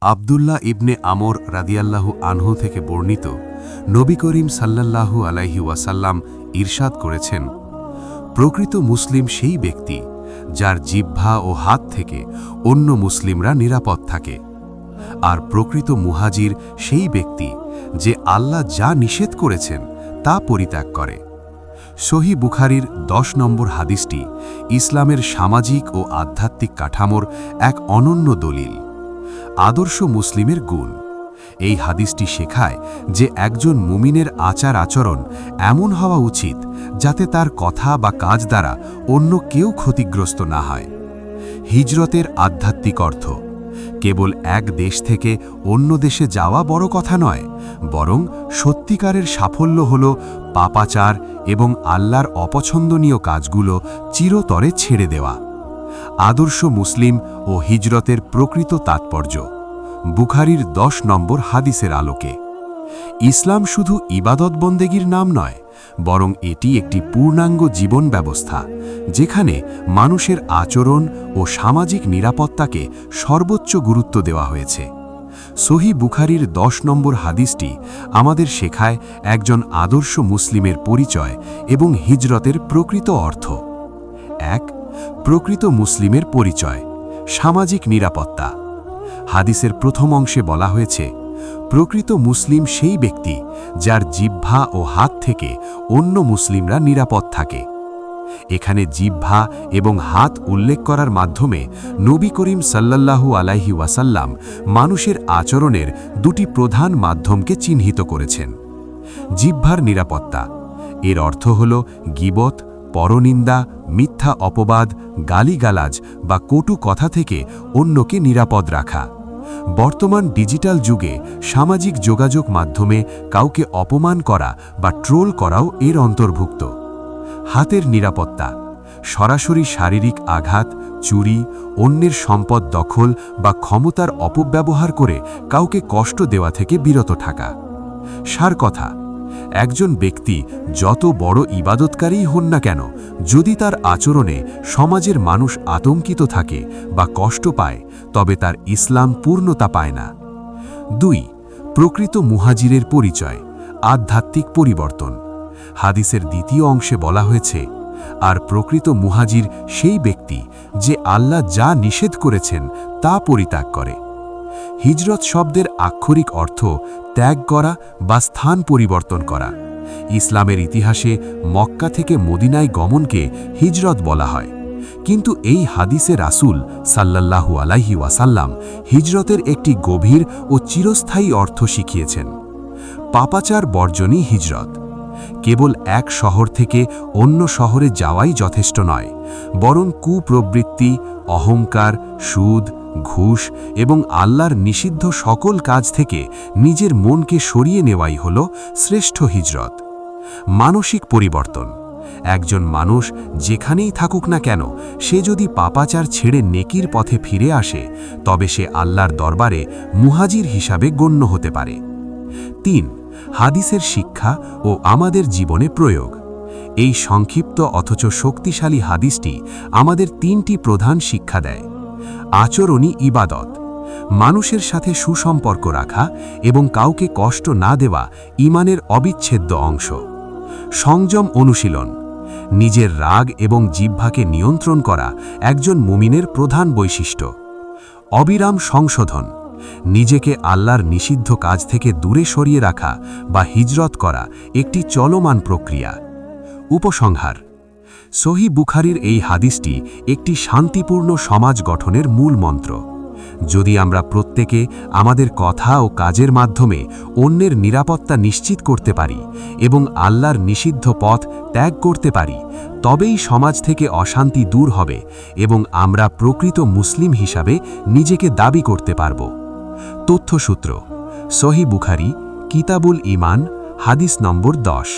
আব্দুল্লাহ ইবনে আমর রাদিয়াল্লাহু আনহু থেকে বর্ণিত, নবী করিম সাল্লাল্লাহু আলাইহি ওয়াসাল্লাম ইরশাদ করেছেন, প্রকৃত মুসলিম সেই ব্যক্তি যার জিহ্বা ও হাত থেকে অন্য মুসলিমরা নিরাপদ থাকে, আর প্রকৃত মুহাজির সেই ব্যক্তি যে আল্লাহ যা নিষেধ করেছেন তা পরিত্যাগ করে। সহিহ বুখারীর 10 নম্বর হাদিসটি ইসলামের সামাজিক ও আধ্যাত্মিক কাঠামোর এক অনন্য দলিল। আদর্শ মুসলিমের গুণ। এই হাদিসটি শেখায় যে একজন মুমিনের আচার আচরণ এমন হওয়া উচিত যাতে তার কথা বা কাজ দ্বারা অন্য কেউ ক্ষতিগ্রস্ত না হয়। হিজরতের আধ্যাত্মিক অর্থ। কেবল এক দেশ থেকে অন্য দেশে যাওয়া বড় কথা নয়, বরং সত্যিকারের সাফল্য হল পাপাচার এবং আল্লাহর অপছন্দনীয় কাজগুলো চিরতরে ছেড়ে দেওয়া। আদর্শ মুসলিম ও হিজরতের প্রকৃত তাৎপর্য। বুখারীর 10 নম্বর হাদিসের আলোকে ইসলাম শুধু ইবাদত বন্দেগীর নাম নয়, বরং এটি একটি পূর্ণাঙ্গ জীবন ব্যবস্থা যেখানে মানুষের আচরণ ও সামাজিক নিরাপত্তাকে সর্বোচ্চ গুরুত্ব দেওয়া হয়েছে। সহিহ বুখারীর 10 নম্বর হাদিসটি আমাদের শেখায় একজন আদর্শ মুসলিমের পরিচয় এবং হিজরতের প্রকৃত অর্থ। 1. প্রকৃত মুসলিমের পরিচয়, সামাজিক নিরাপত্তা। হাদিসের প্রথম অংশে বলা হয়েছে, প্রকৃত মুসলিম সেই ব্যক্তি যার জিহ্বা ও হাত থেকে অন্য মুসলিমরা নিরাপদ থাকে। এখানে জিহ্বা এবং হাত উল্লেখ করার মাধ্যমে নবী করিম সাল্লাল্লাহু আলাইহি ওয়াসাল্লাম মানুষের আচরণের দুটি প্রধান মাধ্যমকে চিহ্নিত করেছেন। জিহ্বার নিরাপত্তা, এর অর্থ হল গীবত, পরনিন্দা, মিথ্যা অপবাদ, গালিগালাজ বা কটু কথা থেকে অন্যকে নিরাপদ রাখা। বর্তমান ডিজিটাল যুগে সামাজিক যোগাযোগ মাধ্যমে কাউকে অপমান করা বা ট্রোল করাও এর অন্তর্ভুক্ত। হাতের নিরাপত্তা, সরাসরি শারীরিক আঘাত, চুরি, অন্যের সম্পদ দখল বা ক্ষমতার অপব্যবহার করে কাউকে কষ্ট দেওয়া থেকে বিরত থাকা। সার কথা, একজন ব্যক্তি যত বড় ইবাদতকারীই হন না কেন, যদি তার আচরণে সমাজের মানুষ আতঙ্কিত থাকে বা কষ্ট পায়, তবে তার ইসলাম পূর্ণতা পায় না। 2. প্রকৃত মুহাজিরের পরিচয়, আধ্যাত্মিক পরিবর্তন। হাদিসের দ্বিতীয় অংশে বলা হয়েছে, আর প্রকৃত মুহাজির সেই ব্যক্তি যে আল্লাহ যা নিষেধ করেছেন তা পরিত্যাগ করে। হিজরত শব্দের আক্ষরিক অর্থ ত্যাগ করা বা স্থান পরিবর্তন করা। ইসলামের ইতিহাসে মক্কা থেকে মদিনায় গমনকে হিজরত বলা হয়, কিন্তু এই হাদিসে রাসূল সাল্লাল্লাহু আলাইহি ওয়াসাল্লাম হিজরতের একটি গভীর ও চিরস্থায়ী অর্থ শিখিয়েছেন। পাপাচার বর্জনই হিজরত। কেবল এক শহর থেকে অন্য শহরে যাওয়াই যথেষ্ট নয়, বরং কুপ্রবৃত্তি, অহংকার, সুদ, ঘুষ এবং আল্লাহর নিষিদ্ধ সকল কাজ থেকে নিজের মনকে সরিয়ে নেওয়াই হল শ্রেষ্ঠ হিজরত। মানসিক পরিবর্তন। একজন মানুষ যেখানেই থাকুক না কেন, সে যদি পাপাচার ছেড়ে নেকির পথে ফিরে আসে, তবে সে আল্লাহর দরবারে মুহাজির হিসাবে গণ্য হতে পারে। 3. হাদিসের শিক্ষা ও আমাদের জীবনে প্রয়োগ। এই সংক্ষিপ্ত অথচ শক্তিশালী হাদিসটি আমাদের 3টি প্রধান শিক্ষা দেয়। আচরণী ইবাদত, মানুষের সাথে সুসম্পর্ক রাখা এবং কাউকে কষ্ট না দেওয়া ঈমানের অবিচ্ছেদ্য অংশ। সংযম অনুশীলন, নিজের রাগ এবং জিহ্বাকে নিয়ন্ত্রণ করা একজন মুমিনের প্রধান বৈশিষ্ট্য। অবিরাম সংশোধন, নিজেকে আল্লাহর নিষিদ্ধ কাজ থেকে দূরে সরিয়ে রাখা বা হিজরত করা একটি চলমান প্রক্রিয়া। উপসংহার। সহিহ বুখারীর এই হাদিসটি একটি শান্তিপূর্ণ সমাজ গঠনের মূল মন্ত্র। যদি আমরা প্রত্যেকে আমাদের কথা ও কাজের মাধ্যমে অন্যের নিরাপত্তা নিশ্চিত করতে পারি এবং আল্লাহর নিষিদ্ধ পথ ত্যাগ করতে পারি, তবেই সমাজ থেকে অশান্তি দূর হবে এবং আমরা প্রকৃত মুসলিম হিসাবে নিজেকে দাবি করতে পারব। তথ্যসূত্র: সহিহ বুখারী, কিতাবুল ঈমান, হাদিস নম্বর 10।